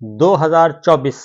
2024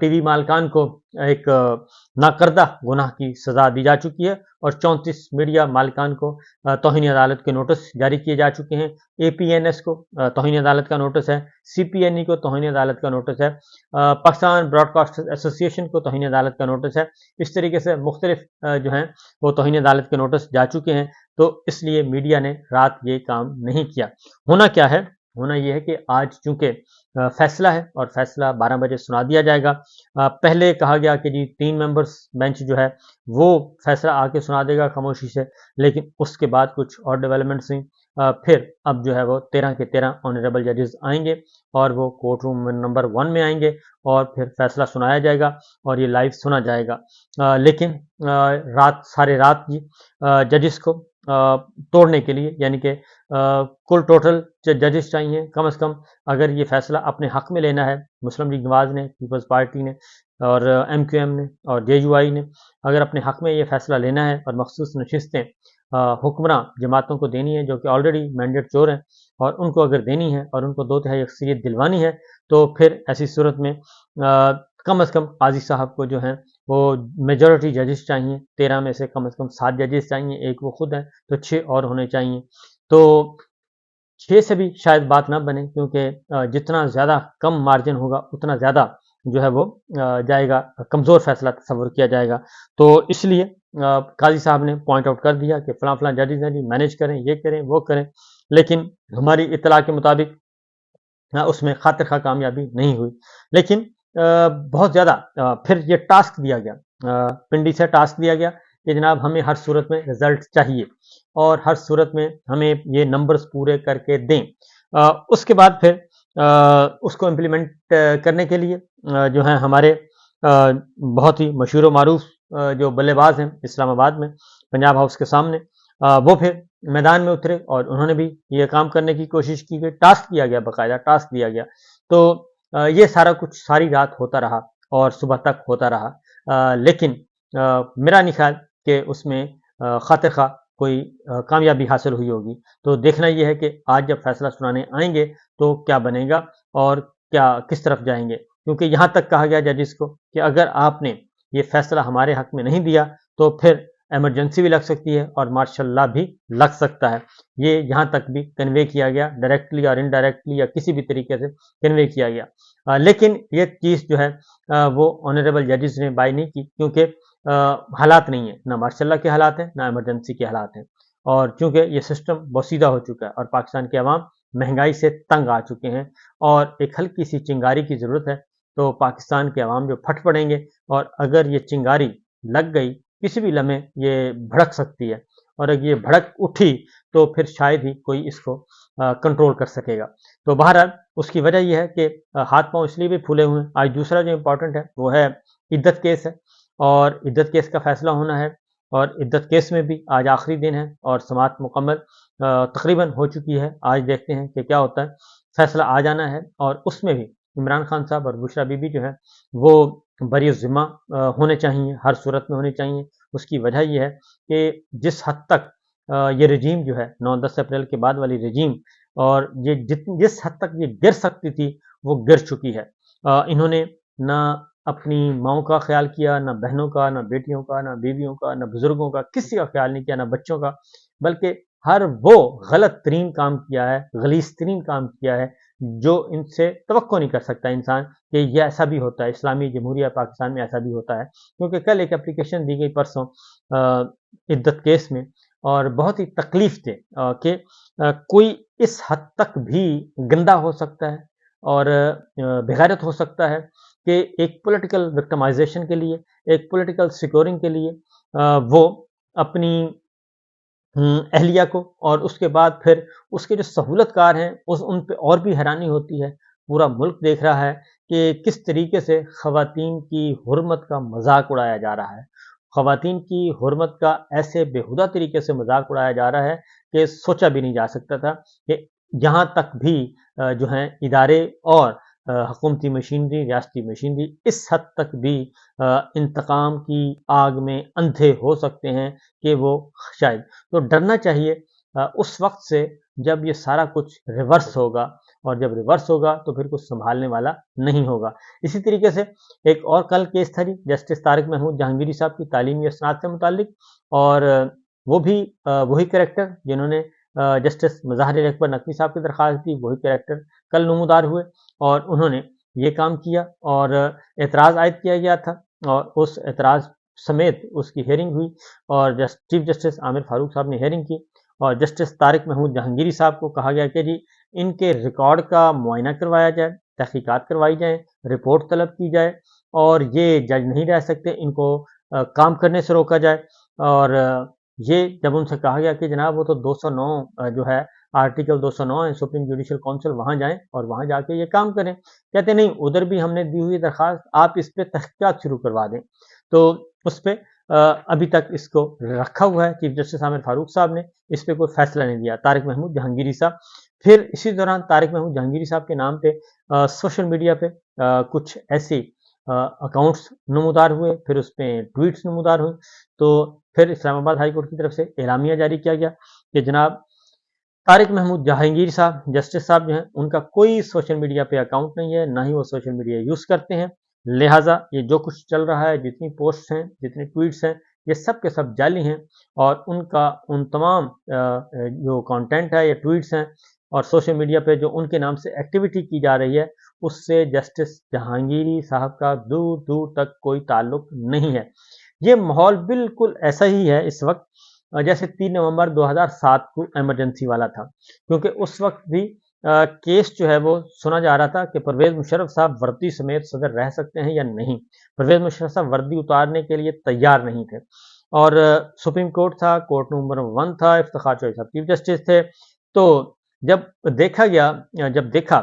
T V مالکان کو ایک ناکردہ گناہ کی سزا دی جا چکی ہے اور 34 میڈیا مالکان کو توہین عدالت کے نوٹس جاری کیے جا چکے ہیں. اے پی این ایس کو توہین عدالت کا نوٹس ہے, سی پی این ای کو توہین عدالت کا نوٹس ہے, پاکستان براڈ کاسٹ ایسوسی ایشن کو توہین عدالت کا نوٹس ہے. اس طریقے سے مختلف جو ہیں وہ توہین عدالت کے نوٹس جا چکے ہیں. تو اس لیے میڈیا نے رات یہ کام نہیں کیا. ہونا کیا ہے؟ ہونا یہ ہے کہ آج چونکہ فیصلہ ہے اور فیصلہ 12 بجے سنا دیا جائے گا. پہلے کہا گیا کہ جی 3 ممبرز بینچ جو ہے وہ فیصلہ آ کے سنا دے گا خاموشی سے, لیکن اس کے بعد کچھ اور ڈیولپمنٹس ہوئی. پھر اب جو ہے وہ 13 کے 13 آنریبل ججز آئیں گے اور وہ کورٹ روم نمبر 1 میں آئیں گے اور پھر فیصلہ سنایا جائے گا اور یہ لائیو سنا جائے گا. لیکن سارے رات ججز کو توڑنے کے لیے, یعنی کہ کل ٹوٹل ججز چاہیے کم از کم, اگر یہ فیصلہ اپنے حق میں لینا ہے, مسلم لیگ نواز نے, پیپلز پارٹی نے اور ایم کیو ایم نے اور جے یو آئی نے اگر اپنے حق میں یہ فیصلہ لینا ہے اور مخصوص نشستیں حکمراں جماعتوں کو دینی ہے جو کہ آلریڈی مینڈیٹ چور ہیں, اور ان کو اگر دینی ہے اور ان کو 2/3 اکثریت دلوانی ہے, تو پھر ایسی صورت میں کم از کم قاضی صاحب کو جو ہیں وہ میجورٹی ججز چاہیے. 13 میں سے کم از کم 7 ججز چاہیے, ایک وہ خود ہیں, تو 6 اور ہونے چاہیے. تو 6 سے بھی شاید بات نہ بنے, کیونکہ جتنا زیادہ کم مارجن ہوگا اتنا زیادہ جو ہے وہ جائے گا, کمزور فیصلہ تصور کیا جائے گا. تو اس لیے قاضی صاحب نے پوائنٹ آؤٹ کر دیا کہ فلاں فلاں ججز ہیں جی, مینیج کریں, یہ کریں وہ کریں, لیکن ہماری اطلاع کے مطابق اس میں خاطر خواہ کامیابی نہیں ہوئی. لیکن بہت زیادہ پھر یہ ٹاسک دیا گیا, پنڈی سے ٹاسک دیا گیا کہ جناب ہمیں ہر صورت میں رزلٹ چاہیے اور ہر صورت میں ہمیں یہ نمبرز پورے کر کے دیں. اس کے بعد پھر اس کو امپلیمنٹ کرنے کے لیے جو ہیں ہمارے بہت ہی مشہور و معروف جو بلے باز ہیں اسلام آباد میں پنجاب ہاؤس کے سامنے, وہ پھر میدان میں اترے اور انہوں نے بھی یہ کام کرنے کی کوشش کی کہ ٹاسک کیا گیا, باقاعدہ ٹاسک دیا گیا. تو یہ سارا کچھ ساری رات ہوتا رہا اور صبح تک ہوتا رہا, لیکن میرا نہیں خیال کہ اس میں خاطر خواہ کوئی کامیابی حاصل ہوئی ہوگی. تو دیکھنا یہ ہے کہ آج جب فیصلہ سنانے آئیں گے تو کیا بنے گا اور کیا کس طرف جائیں گے, کیونکہ یہاں تک کہا گیا ججز کو کہ اگر آپ نے یہ فیصلہ ہمارے حق میں نہیں دیا تو پھر ایمرجنسی بھی لگ سکتی ہے اور مارشل لا بھی لگ سکتا ہے. یہ یہاں تک بھی کنوے کیا گیا, ڈائریکٹلی اور انڈائریکٹلی یا کسی بھی طریقے سے کنوے کیا گیا. لیکن یہ چیز جو ہے وہ آنریبل ججز نے بائی نہیں کی, کیونکہ حالات نہیں ہیں, نہ ماشاء اللہ کے حالات ہیں نہ ایمرجنسی کے حالات ہیں, اور چونکہ یہ سسٹم بوسیدہ ہو چکا ہے اور پاکستان کے عوام مہنگائی سے تنگ آ چکے ہیں اور ایک ہلکی سی چنگاری کی ضرورت ہے. تو پاکستان کے عوام جو پھٹ پڑیں گے, اور اگر یہ چنگاری لگ گئی کسی بھی لمحے یہ بھڑک سکتی ہے, اور اگر یہ بھڑک اٹھی تو پھر شاید ہی کوئی اس کو کنٹرول کر سکے گا. تو بہرحال اس کی وجہ یہ ہے کہ ہاتھ پاؤں اس لیے بھی پھولے ہوئے ہیں. آج دوسرا جو امپورٹنٹ ہے وہ ہے عدت کیس ہے, اور عدت کیس کا فیصلہ ہونا ہے, اور عدت کیس میں بھی آج آخری دن ہے اور سماعت مکمل تقریباً ہو چکی ہے. آج دیکھتے ہیں کہ کیا ہوتا ہے, فیصلہ آ جانا ہے, اور اس میں بھی عمران خان صاحب اور بشرا بی بی جو ہے وہ بری ذمہ ہونے چاہیے, ہر صورت میں ہونے چاہیے. اس کی وجہ یہ ہے کہ جس حد تک یہ رجیم جو ہے 9-10 اپریل کے بعد والی رجیم, اور یہ جس حد تک یہ گر سکتی تھی وہ گر چکی ہے. انہوں نے نہ اپنی ماؤں کا خیال کیا, نہ بہنوں کا, نہ بیٹیوں کا, نہ بیویوں کا, نہ بزرگوں کا, کسی کا خیال نہیں کیا, نہ بچوں کا, بلکہ ہر وہ غلط ترین کام کیا ہے, غلیظ ترین کام کیا ہے جو ان سے توقع نہیں کر سکتا انسان کہ یہ ایسا بھی ہوتا ہے. اسلامی جمہوریہ پاکستان میں ایسا بھی ہوتا ہے, کیونکہ کل ایک اپلیکیشن دی گئی پرسوں عدت کیس میں, اور بہت ہی تکلیف دے کہ کوئی اس حد تک بھی گندا ہو سکتا ہے اور بغیرت ہو سکتا ہے کہ ایک پولیٹیکل وکٹمائزیشن کے لیے, ایک پولیٹیکل سیکورنگ کے لیے وہ اپنی اہلیہ کو, اور اس کے بعد پھر اس کے جو سہولت کار ہیں ان پہ اور بھی حیرانی ہوتی ہے. پورا ملک دیکھ رہا ہے کہ کس طریقے سے خواتین کی حرمت کا مذاق اڑایا جا رہا ہے, خواتین کی حرمت کا ایسے بیہودہ طریقے سے مذاق اڑایا جا رہا ہے کہ سوچا بھی نہیں جا سکتا تھا کہ جہاں تک بھی جو ہیں ادارے اور حکومتی مشینری, ریاستی مشینری اس حد تک بھی انتقام کی آگ میں اندھے ہو سکتے ہیں کہ وہ شاید, تو ڈرنا چاہیے اس وقت سے جب یہ سارا کچھ ریورس ہوگا، اور جب ریورس ہوگا تو پھر کچھ سنبھالنے والا نہیں ہوگا۔ اسی طریقے سے ایک اور کل کیس تھا جی جسٹس طارق محمود جہانگیری صاحب کی تعلیمی اسناد سے متعلق، اور وہ بھی وہی کریکٹر جنہوں نے جسٹس مظاہر اکبر نقوی صاحب کی درخواست دی، وہی کریکٹر کل نمودار ہوئے اور انہوں نے یہ کام کیا، اور اعتراض عائد کیا گیا تھا، اور اس اعتراض سمیت اس کی ہیئرنگ ہوئی، اور چیف جسٹس عامر فاروق صاحب نے ہیئرنگ کی، اور جسٹس طارق محمود جہانگیری صاحب کو کہا گیا کہ جی ان کے ریکارڈ کا معائنہ کروایا جائے، تحقیقات کروائی جائیں، رپورٹ طلب کی جائے، اور یہ جج نہیں رہ سکتے، ان کو کام کرنے سے روکا جائے۔ اور یہ جب ان سے کہا گیا کہ جناب وہ تو 209 جو ہے آرٹیکل 209 ہے سپریم جوڈیشل کونسل، وہاں جائیں اور وہاں جا کے یہ کام کریں، کہتے نہیں ادھر بھی ہم نے دی ہوئی درخواست، آپ اس پہ تحقیقات شروع کروا دیں۔ تو اس پہ ابھی تک اس کو رکھا ہوا ہے، چیف جسٹس عامر فاروق صاحب نے اس پہ کوئی فیصلہ نہیں دیا، طارق محمود جہانگیری صاحب۔ پھر اسی دوران طارق محمود جہانگیری صاحب کے نام پہ سوشل میڈیا پہ کچھ ایسی اکاؤنٹس نمودار ہوئے، پھر اس پہ ٹویٹس نمودار ہوئے، تو پھر اسلام آباد ہائی کورٹ کی طرف سے اعلامیہ جاری کیا گیا کہ جناب طارق محمود جہانگیر صاحب جسٹس صاحب جو ہیں ان کا کوئی سوشل میڈیا پہ اکاؤنٹ نہیں ہے، نہ ہی وہ سوشل میڈیا یوز کرتے ہیں، لہٰذا یہ جو کچھ چل رہا ہے، جتنی پوسٹ ہیں، جتنی ٹویٹس ہیں، یہ سب کے سب جعلی ہیں، اور ان تمام جو کانٹینٹ ہے یا ٹویٹس ہیں اور سوشل میڈیا پہ جو ان کے نام سے ایکٹیویٹی کی جا رہی ہے، اس سے جسٹس جہانگیری صاحب کا دور دور تک کوئی تعلق نہیں ہے۔ یہ ماحول بالکل ایسا ہی ہے اس وقت جیسے 3 نومبر 2007 کو ایمرجنسی والا تھا، کیونکہ اس وقت بھی کیس جو ہے وہ سنا جا رہا تھا کہ پرویز مشرف صاحب وردی سمیت صدر رہ سکتے ہیں یا نہیں۔ پرویز مشرف صاحب وردی اتارنے کے لیے تیار نہیں تھے، اور سپریم کورٹ تھا، کورٹ نمبر 1 تھا، افتخار چوہدری صاحب چیف جسٹس تھے۔ تو جب دیکھا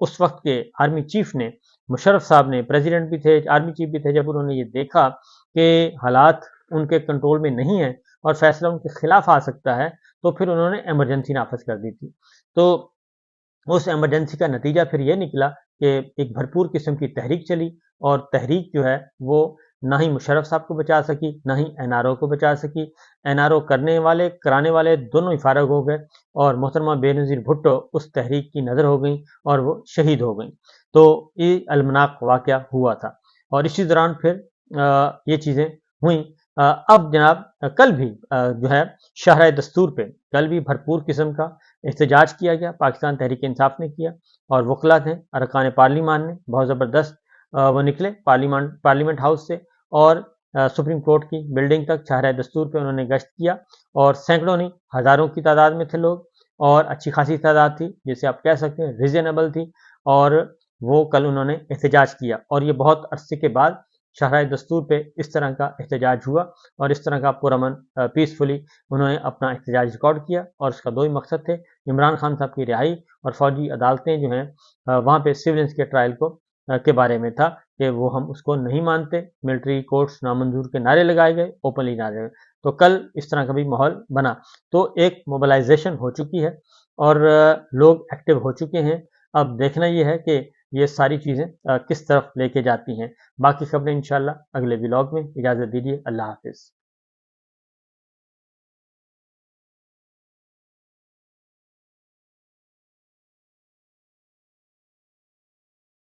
اس وقت کے آرمی چیف نے، مشرف صاحب نے، پریزیڈنٹ بھی تھے، آرمی چیف بھی تھے، جب انہوں نے یہ دیکھا کہ حالات ان کے کنٹرول میں نہیں ہے اور فیصلہ ان کے خلاف آ سکتا ہے، تو پھر انہوں نے ایمرجنسی نافذ کر دی تھی۔ تو اس ایمرجنسی کا نتیجہ پھر یہ نکلا کہ ایک بھرپور قسم کی تحریک چلی، اور تحریک جو ہے وہ نہ ہی مشرف صاحب کو بچا سکی، نہ ہی این آر او کو بچا سکی۔ این آر او کرنے والے کرانے والے دونوں ہی فارغ ہو گئے، اور محترمہ بے نظیر بھٹو اس تحریک کی نظر ہو گئیں اور وہ شہید ہو گئیں۔ تو یہ المناک واقعہ ہوا تھا، اور اسی دوران پھر یہ چیزیں ہوئیں۔ اب جناب کل بھی جو ہے شاہراہ دستور پہ کل بھی بھرپور قسم کا احتجاج کیا گیا، پاکستان تحریک انصاف نے کیا، اور وکلاء نے، ارکان پارلیمان نے بہت زبردست وہ نکلے پارلیمنٹ ہاؤس سے، اور سپریم کورٹ کی بلڈنگ تک شاہراہ دستور پہ انہوں نے گشت کیا، اور سینکڑوں نہیں ہزاروں کی تعداد میں تھے لوگ، اور اچھی خاصی تعداد تھی جسے آپ کہہ سکتے ہیں ریزنیبل تھی، اور وہ کل انہوں نے احتجاج کیا، اور یہ بہت عرصے کے بعد شاہراہ دستور پہ اس طرح کا احتجاج ہوا، اور اس طرح کا پرامن پیسفلی انہوں نے اپنا احتجاج ریکارڈ کیا، اور اس کا دو ہی مقصد تھے، عمران خان صاحب کی رہائی، اور فوجی عدالتیں جو ہیں وہاں پہ سیولنس کے ٹرائل کے بارے میں تھا کہ وہ ہم اس کو نہیں مانتے، ملٹری کورٹس نامنظور کے نعرے لگائے گئے، اوپنلی نعرے لگائے، تو کل اس طرح کا بھی ماحول بنا، تو ایک موبلائزیشن ہو چکی ہے اور لوگ ایکٹیو ہو چکے ہیں۔ اب دیکھنا یہ ہے کہ یہ ساری چیزیں کس طرف لے کے جاتی ہیں۔ باقی خبریں انشاءاللہ اگلے ولاگ میں۔ اجازت دیجیے، اللہ حافظ۔